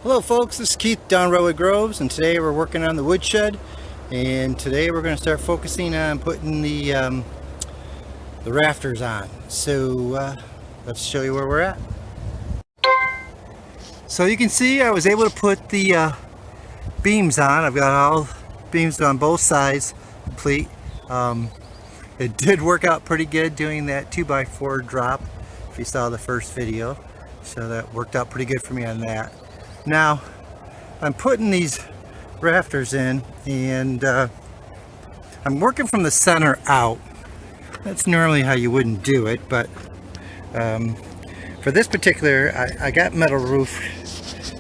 Hello folks, this is Keith down Redwood Groves, and today we're working on the woodshed, and today we're going to start focusing on putting the rafters on. So let's show you where we're at. So you can see I was able to put the beams on. I've got all beams on both sides complete. It did work out pretty good doing that 2x4 drop if you saw the first video, so that worked out pretty good for me on that. Now I'm putting these rafters in, and I'm working from the center out. That's normally how you wouldn't do it, but for this particular, I got metal roof.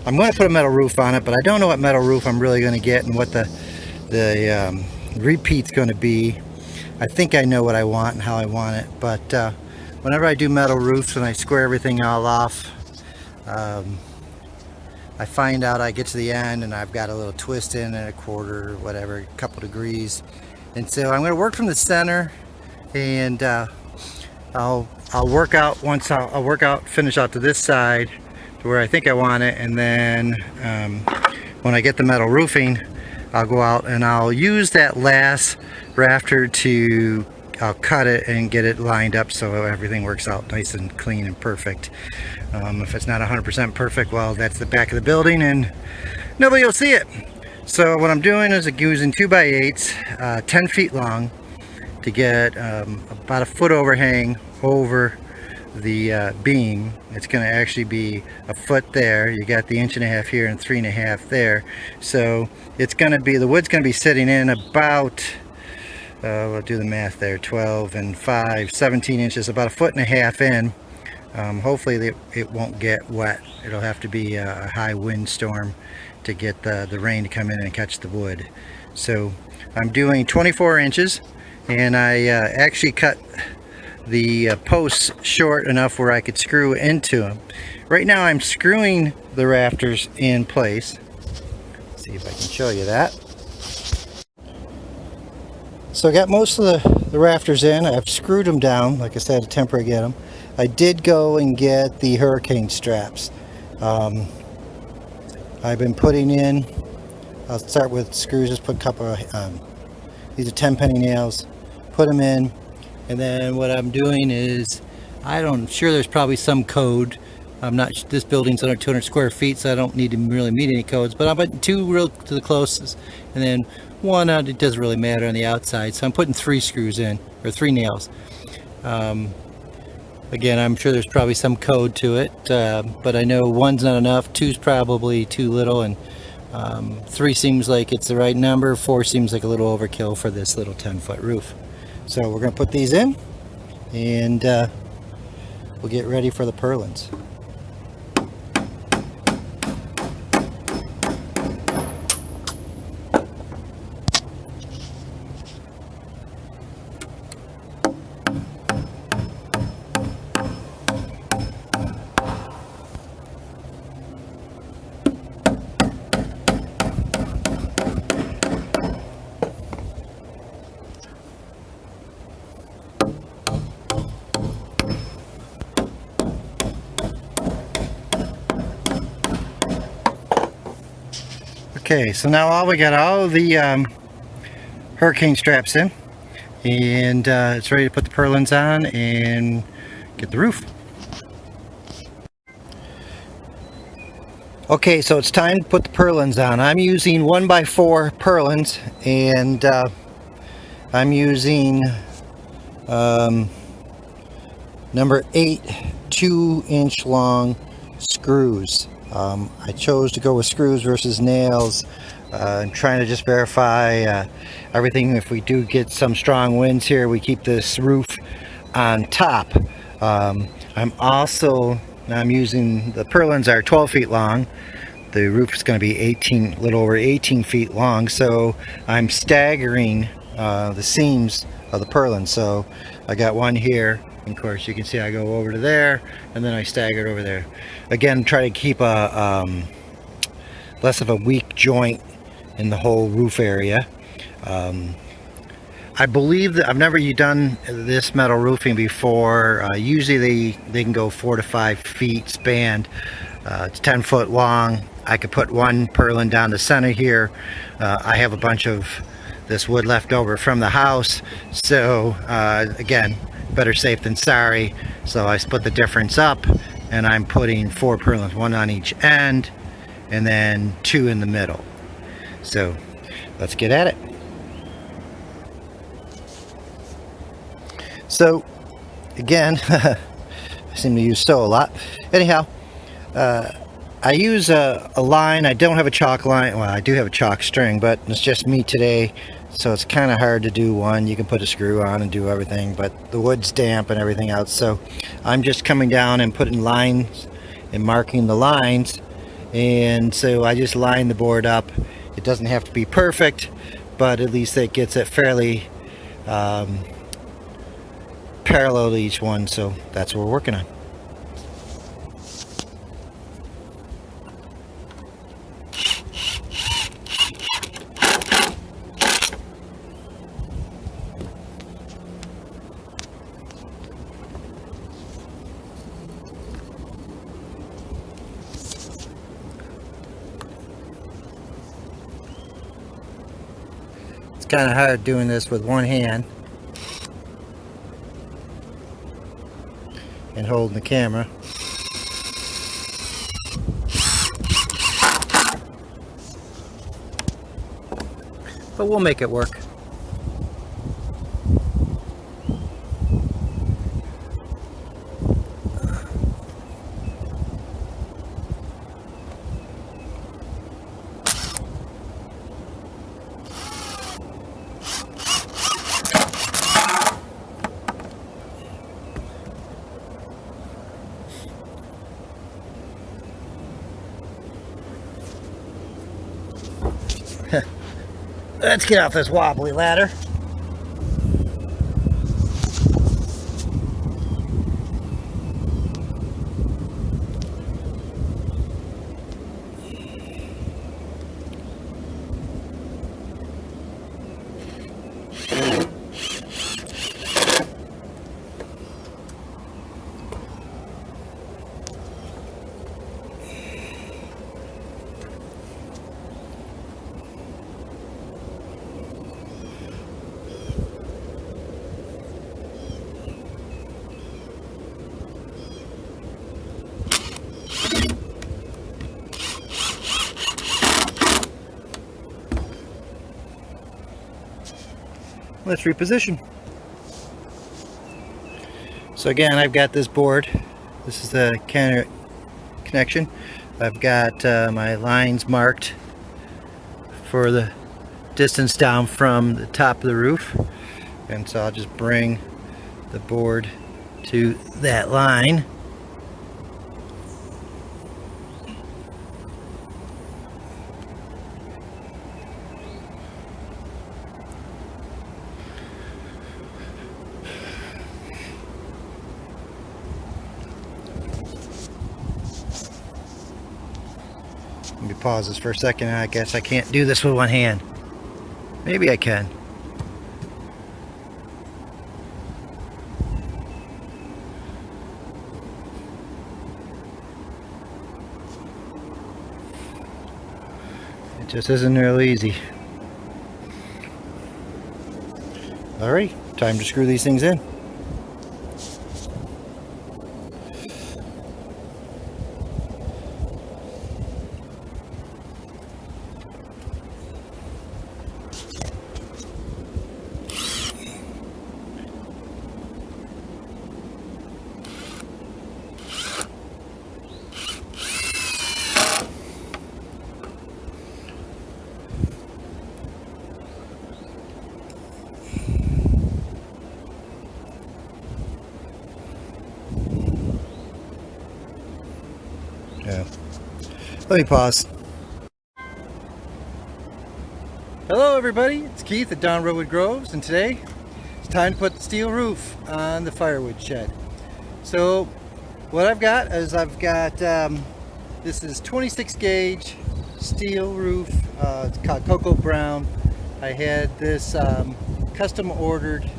I'm going to put a metal roof on it, but I don't know what metal roof I'm really going to get and what the repeat's going to be. I think I know what I want and how I want it, but whenever I do metal roofs and I square everything all off, I find out I get to the end and I've got a little twist in and a quarter, whatever, a couple degrees. And so I'm going to work from the center, and I'll work out once finish out to this side to where I think I want it, and then when I get the metal roofing, I'll go out and I'll use that last rafter to cut it and get it lined up so everything works out nice and clean and perfect. If it's not 100% perfect, well, that's the back of the building and nobody will see it. So what I'm doing is using 2x8s, 10 feet long, to get about a foot overhang over the beam. It's going to actually be a foot there. You got the 1.5 inches here and 3.5 inches there. So it's going to be, the wood's going to be sitting in about, we'll do the math there, 12 and 5, 17 inches, about 1.5 feet in. Hopefully it won't get wet. It'll have to be a high wind storm to get the rain to come in and catch the wood. So I'm doing 24 inches, and I actually cut the posts short enough where I could screw into them. Right now I'm screwing the rafters in place. Let's see if I can show you that. So I got most of the rafters in. I've screwed them down, like I said, to temporarily get them. I did go and get the hurricane straps. I've been putting in, I'll start with screws, just put a couple of, these are 10 penny nails, put them in, and then what I'm doing is, I'm sure there's probably some code. I'm not, this building's under 200 square feet, so I don't need to really meet any codes, but I'm putting 2 real to the closest, and then 1, it doesn't really matter on the outside, so I'm putting 3 screws in, or 3 nails. Again, I'm sure there's probably some code to it, but I know 1's not enough, 2's probably too little, and 3 seems like it's the right number, 4 seems like a little overkill for this little 10-foot roof. So we're going to put these in, and we'll get ready for the purlins. Okay, so now we got all of the hurricane straps in, and it's ready to put the purlins on and get the roof. Okay, so it's time to put the purlins on. I'm using 1x4 purlins, and I'm using number 8 2-inch long screws. I chose to go with screws versus nails. I'm trying to just verify everything. If we do get some strong winds here, we keep this roof on top. I'm using, the purlins are 12 feet long. The roof is going to be a little over 18 feet long, so I'm staggering the seams of the purlin. So I got one here. Of course, you can see I go over to there, and then I stagger it over there. Again, try to keep a less of a weak joint in the whole roof area. I believe that I've never done this metal roofing before. Usually they can go 4 to 5 feet spanned. It's 10 foot long. I could put one purlin down the center here. I have a bunch of this wood left over from the house, so again, better safe than sorry. So I split the difference up, and I'm putting 4 purlins, 1 on each end and then 2 in the middle. So let's get at it. So again, I seem to use Stihl a lot. Anyhow, I use a line. I don't have a chalk line. Well, I do have a chalk string, but it's just me today, so it's kind of hard to do one. You can put a screw on and do everything, but the wood's damp and everything else. So I'm just coming down and putting lines and marking the lines, and so I just line the board up. It doesn't have to be perfect, but at least it gets it fairly parallel to each one. So that's what we're working on. It's kind of hard doing this with one hand and holding the camera. But we'll make it work. Let's get off this wobbly ladder. Let's reposition. So again, I've got this board. This is the counter connection. I've got my lines marked for the distance down from the top of the roof, and so I'll just bring the board to that line. Let me pause this for a second. I guess I can't do this with one hand. Maybe I can. It just isn't real easy. Alright, time to screw these things in. Yeah. Let me pause. Hello everybody, it's Keith at Down Redwood Groves, and today it's time to put the steel roof on the firewood shed. So what I've got is this is 26 gauge steel roof. It's called Cocoa Brown. I had this custom ordered.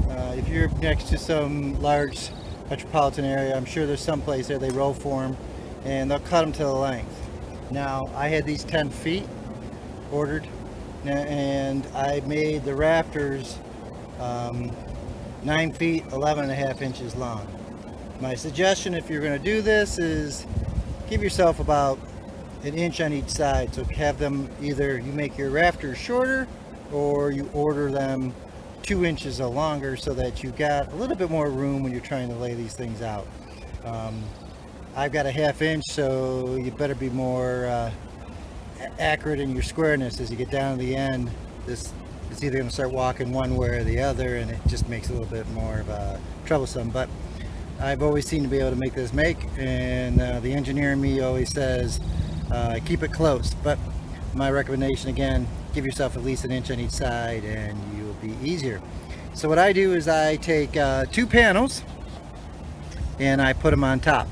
If you're next to some large metropolitan area, I'm sure there's some place there they roll form, and they'll cut them to the length. Now I had these 10 feet ordered, and I made the rafters 9 feet 11.5 inches long. My suggestion if you're going to do this is give yourself about an inch on each side. So have them, either you make your rafters shorter or you order them 2 inches or longer so that you got a little bit more room when you're trying to lay these things out. I've got a 1/2 inch, so you better be more accurate in your squareness as you get down to the end. It's either going to start walking one way or the other, and it just makes it a little bit more of a troublesome. But I've always seemed to be able to make this make, and the engineer in me always says keep it close. But my recommendation again, give yourself at least an inch on each side and you'll be easier. So what I do is I take 2 panels and I put them on top.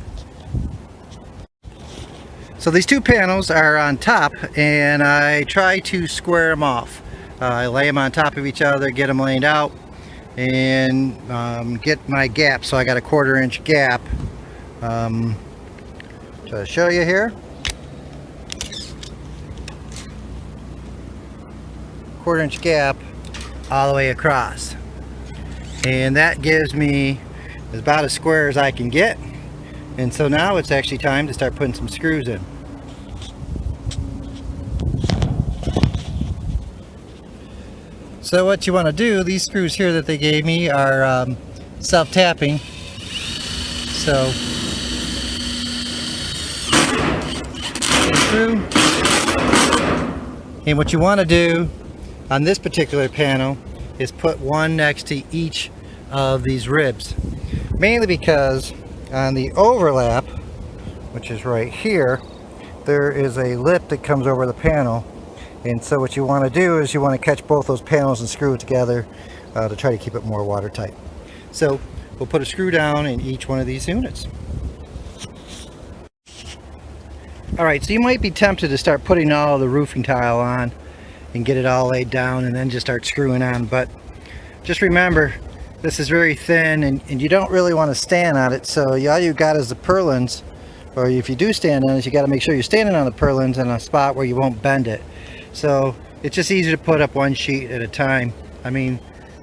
So these 2 panels are on top, and I try to square them off. I lay them on top of each other, get them laid out, and get my gap. So I got a 1/4 inch gap to show you here. 1/4 inch gap all the way across, and that gives me about as square as I can get. And so now it's actually time to start putting some screws in. So what you want to do, these screws here that they gave me are self-tapping. So through. And what you want to do on this particular panel is put one next to each of these ribs, mainly because on the overlap, which is right here, there is a lip that comes over the panel. And so what you want to do is you want to catch both those panels and screw it together to try to keep it more watertight. So we'll put a screw down in each one of these units. Alright, so you might be tempted to start putting all the roofing tile on and get it all laid down and then just start screwing on, but just remember this is very thin, and you don't really want to stand on it. So all you got is the purlins, or if you do stand on it, you got to make sure you're standing on the purlins in a spot where you won't bend it. So it's just easy to put up one sheet at a time. I mean,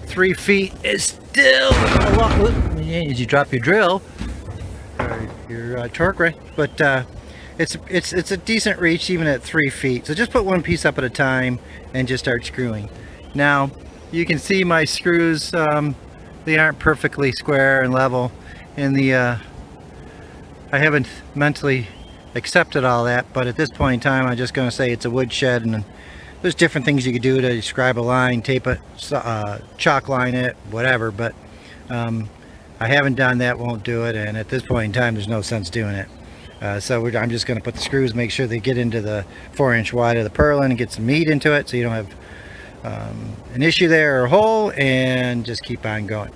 3 feet is still a lot as you drop your drill or your torque wrench, but it's a decent reach even at 3 feet. So just put one piece up at a time and just start screwing. Now you can see my screws, they aren't perfectly square and level, and I haven't mentally accepted all that, but at this point in time I'm just going to say it's a woodshed, and there's different things you could do to describe a line, tape it, chalk line it, whatever, but I haven't done that, won't do it, and at this point in time there's no sense doing it. So I'm just going to put the screws, make sure they get into the 4-inch wide of the purlin and get some meat into it so you don't have an issue there or a hole, and just keep on going.